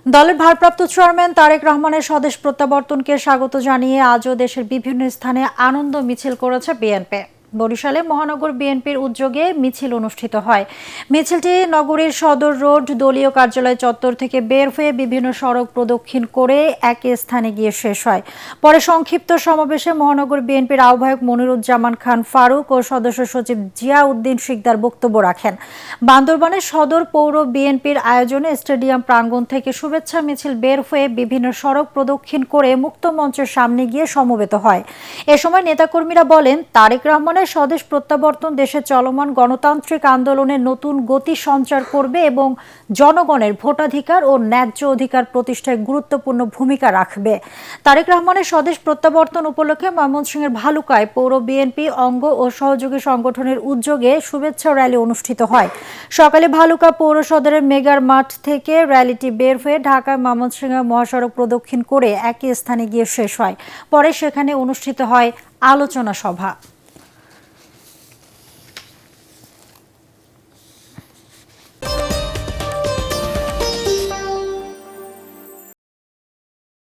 দলের ভারপ্রাপ্ত চেয়ারম্যান তারেক রহমানের স্বদেশ প্রত্যাবর্তনকে স্বাগত জানিয়ে আজও দেশের বিভিন্ন স্থানে আনন্দ মিছিল করেছে বিএনপি। বরিশালে মহানগর বিএনপির উদ্যোগে মিছিল অনুষ্ঠিত হয়। মিছিলটি নগরীর সদর রোড দলীয় কার্যালয় চত্বর থেকে বের হয়ে বিভিন্ন সড়ক প্রদক্ষিণ করে একই স্থানে গিয়ে শেষ হয়। পরে সংক্ষিপ্ত সমাবেশে মহানগর বিএনপির আহ্বায়ক মনিরুজ্জামান খান ফারুক ও সদস্য সচিব জিয়া উদ্দিন শিকদার বক্তব্য রাখেন। বান্দরবানের সদর পৌর বিএনপির আয়োজনে স্টেডিয়াম প্রাঙ্গণ থেকে শুভেচ্ছা মিছিল বের হয়ে বিভিন্ন সড়ক প্রদক্ষিণ করে মুক্ত মঞ্চের সামনে গিয়ে সমবেত হয়। এ সময় নেতাকর্মীরা বলেন, তারেক রহমানের স্বদেশ প্রত্যাবর্তন দেশের চলমান গণতান্ত্রিক আন্দোলনের নতুন গতি সঞ্চার করবে এবং জনগণের ভোটাধিকার ও ন্যায্য অধিকার প্রতিষ্ঠায় গুরুত্বপূর্ণ ভূমিকা রাখবে। তারেক রহমানের স্বদেশ প্রত্যাবর্তন উপলক্ষে ময়মনসিংহের ভালুকায় পৌর বিএনপি অঙ্গ ও সহযোগী সংগঠনের উদ্যোগে শুভেচ্ছা র্যালি অনুষ্ঠিত হয়। সকালে ভালুকা পৌর সদরের মেগার মাঠ থেকে র্যালিটি বের হয়ে ঢাকা ময়মনসিংহ মহাসড়ক প্রদক্ষিণ করে একই স্থানে গিয়ে শেষ হয়। পরে সেখানে অনুষ্ঠিত হয় আলোচনা সভা।